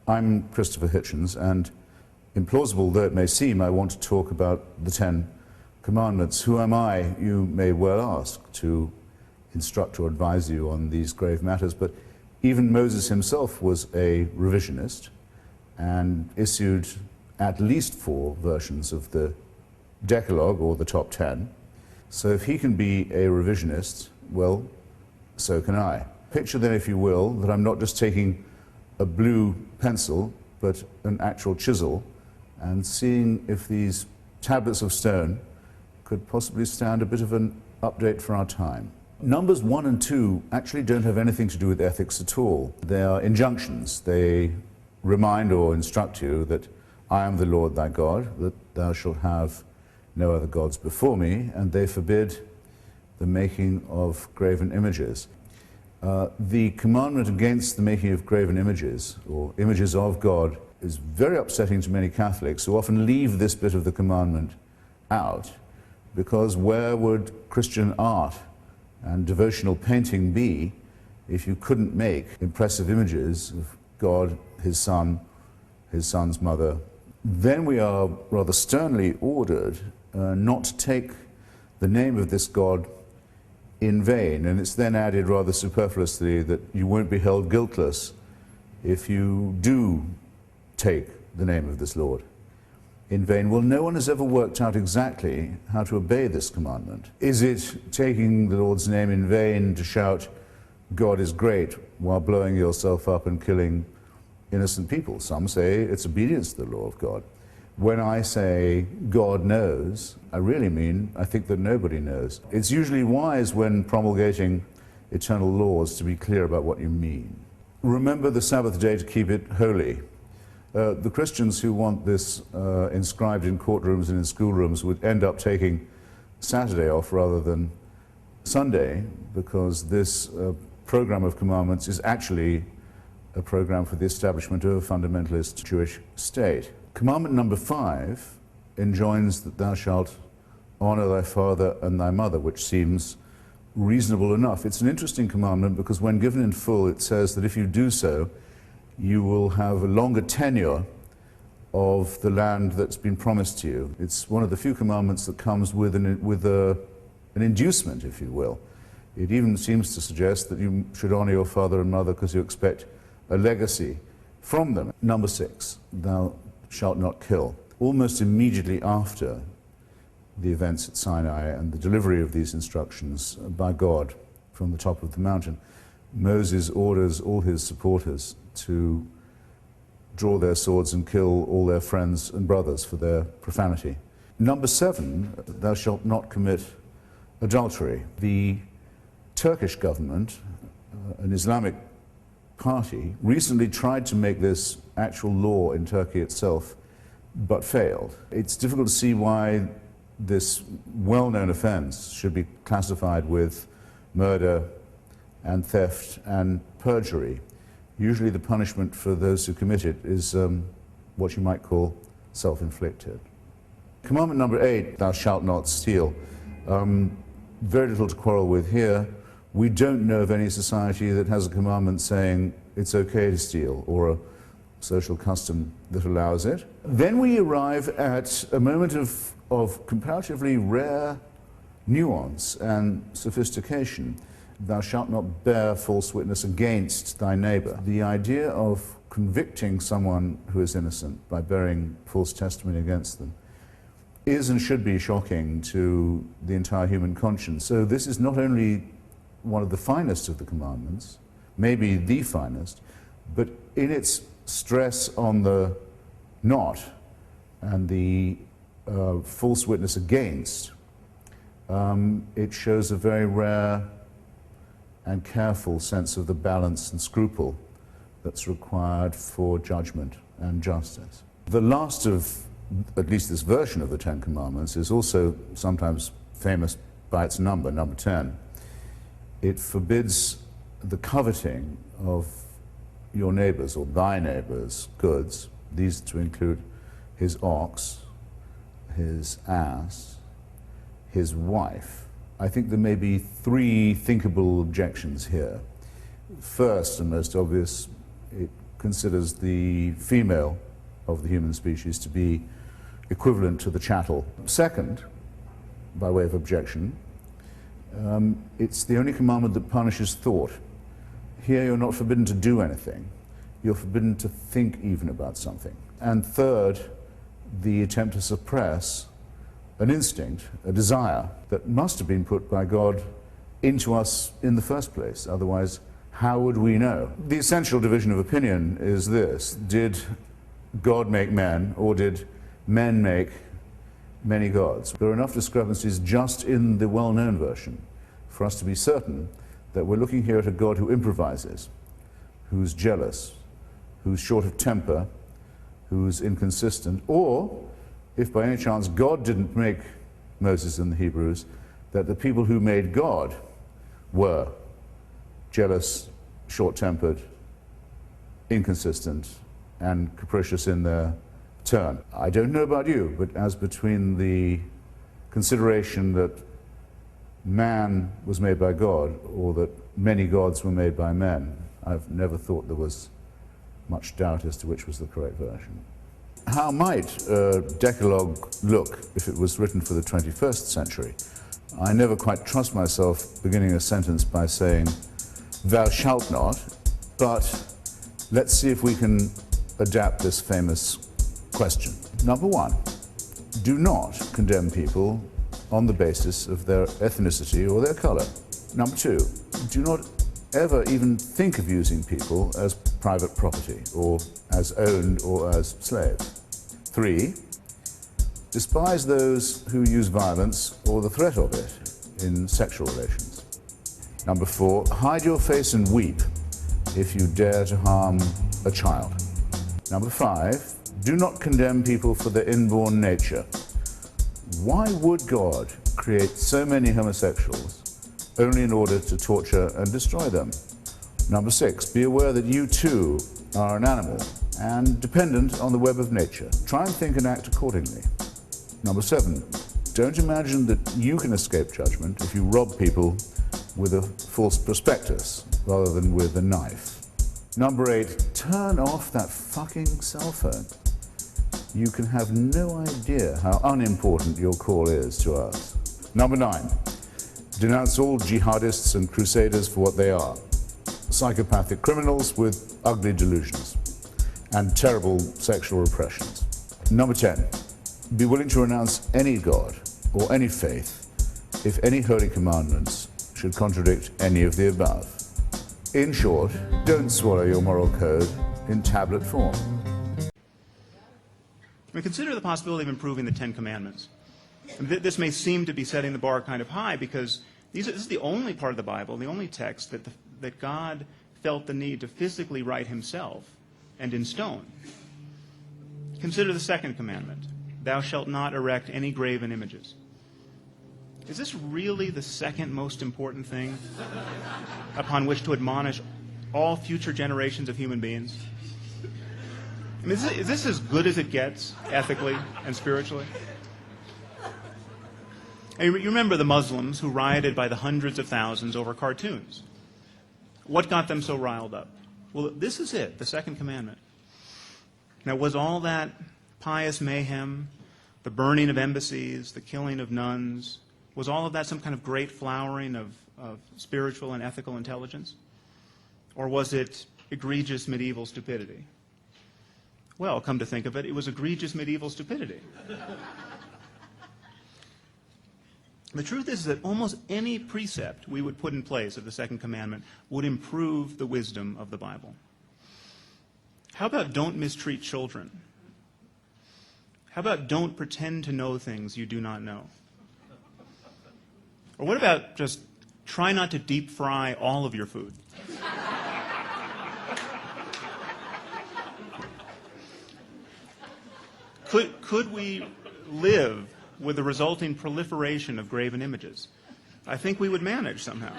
I'm Christopher Hitchens, and implausible though it may seem, I want to talk about the Ten Commandments. Who am I, you may well ask, to instruct or advise you on these grave matters, but even Moses himself was a revisionist and issued at least 4 versions of the Decalogue, or the top 10. So if he can be a revisionist, well, so can I. Picture then, if you will, that I'm not just taking a blue pencil, but an actual chisel, and seeing if these tablets of stone could possibly stand a bit of an update for our time. Numbers 1 and 2 actually don't have anything to do with ethics at all. They are injunctions. They remind or instruct you that I am the Lord thy God, that thou shalt have no other gods before me, and they forbid the making of graven images. The commandment against the making of graven images, or images of God, is very upsetting to many Catholics who often leave this bit of the commandment out, because where would Christian art and devotional painting be if you couldn't make impressive images of God, his son, his son's mother? Then we are rather sternly ordered not to take the name of this God in vain, and it's then added rather superfluously that you won't be held guiltless if you do take the name of this Lord in vain. Well, no one has ever worked out exactly how to obey this commandment. Is it taking the Lord's name in vain to shout, God is great, while blowing yourself up and killing innocent people? Some say it's obedience to the law of God. When I say God knows, I really mean I think that nobody knows. It's usually wise when promulgating eternal laws to be clear about what you mean. Remember the Sabbath day to keep it holy. The Christians who want this inscribed in courtrooms and in schoolrooms would end up taking Saturday off rather than Sunday, because this program of commandments is actually a program for the establishment of a fundamentalist Jewish state. Commandment number 5 enjoins that thou shalt honor thy father and thy mother, which seems reasonable enough. It's an interesting commandment because when given in full, it says that if you do so, you will have a longer tenure of the land that's been promised to you. It's one of the few commandments that comes with an inducement, if you will. It even seems to suggest that you should honor your father and mother because you expect a legacy from them. Number 6, thou shalt not kill. Almost immediately after the events at Sinai and the delivery of these instructions by God from the top of the mountain, Moses orders all his supporters to draw their swords and kill all their friends and brothers for their profanity. Number 7, thou shalt not commit adultery. The Turkish government, an Islamic party, recently tried to make this actual law in Turkey itself, but failed. It's difficult to see why this well-known offense should be classified with murder and theft and perjury. Usually the punishment for those who commit it is what you might call self-inflicted. Commandment number 8, thou shalt not steal. Very little to quarrel with here. We don't know of any society that has a commandment saying it's okay to steal, or a social custom that allows it. Then we arrive at a moment of comparatively rare nuance and sophistication. Thou shalt not bear false witness against thy neighbor. The idea of convicting someone who is innocent by bearing false testimony against them is and should be shocking to the entire human conscience. So this is not only one of the finest of the commandments, maybe the finest, but in its stress on the not and the false witness against, it shows a very rare and careful sense of the balance and scruple that's required for judgment and justice. The last of, at least this version of the Ten Commandments, is also sometimes famous by its number, number 10. It forbids the coveting of your neighbor's or thy neighbor's goods, these to include his ox, his ass, his wife. I think there may be 3 thinkable objections here. First and most obvious, it considers the female of the human species to be equivalent to the chattel. Second, by way of objection, it's the only commandment that punishes thought. Here you're not forbidden to do anything. You're forbidden to think even about something. And third, the attempt to suppress an instinct, a desire that must have been put by God into us in the first place. Otherwise, how would we know? The essential division of opinion is this: did God make men, or did men make many gods? There are enough discrepancies just in the well-known version for us to be certain that we're looking here at a God who improvises, who's jealous, who's short of temper, who's inconsistent, or, if by any chance God didn't make Moses and the Hebrews, that the people who made God were jealous, short-tempered, inconsistent, and capricious in their turn. I don't know about you, but as between the consideration that man was made by God, or that many gods were made by men, I've never thought there was much doubt as to which was the correct version. How might a Decalogue look if it was written for the 21st century? I never quite trust myself beginning a sentence by saying, "Thou shalt not," but let's see if we can adapt this famous question. Number one, do not condemn people on the basis of their ethnicity or their color. Number two, do not ever even think of using people as private property, or as owned or as slaves. Three, despise those who use violence or the threat of it in sexual relations. Number four, hide your face and weep if you dare to harm a child. Number five, do not condemn people for their inborn nature. Why would God create so many homosexuals only in order to torture and destroy them? Number six, be aware that you too are an animal and dependent on the web of nature. Try and think and act accordingly. Number seven, don't imagine that you can escape judgment if you rob people with a false prospectus rather than with a knife. Number eight, turn off that fucking cell phone. You can have no idea how unimportant your call is to us. Number nine, denounce all jihadists and crusaders for what they are: psychopathic criminals with ugly delusions and terrible sexual repressions. Number 10, be willing to renounce any God or any faith if any holy commandments should contradict any of the above. In short, don't swallow your moral code in tablet form. Consider the possibility of improving the Ten Commandments. This may seem to be setting the bar kind of high, because this is the only part of the Bible, the only text that God felt the need to physically write himself and in stone. Consider the second commandment: thou shalt not erect any graven images. Is this really the second most important thing upon which to admonish all future generations of human beings? I mean, is this as good as it gets, ethically and spiritually? And you remember the Muslims who rioted by the hundreds of thousands over cartoons. What got them so riled up? Well, this is it, the second commandment. Now, was all that pious mayhem, the burning of embassies, the killing of nuns, was all of that some kind of great flowering of spiritual and ethical intelligence? Or was it egregious medieval stupidity? Well, come to think of it, it was egregious medieval stupidity. The truth is that almost any precept we would put in place of the second commandment would improve the wisdom of the Bible. How about don't mistreat children? How about don't pretend to know things you do not know? Or what about just try not to deep fry all of your food? Could we live with the resulting proliferation of graven images? I think we would manage somehow.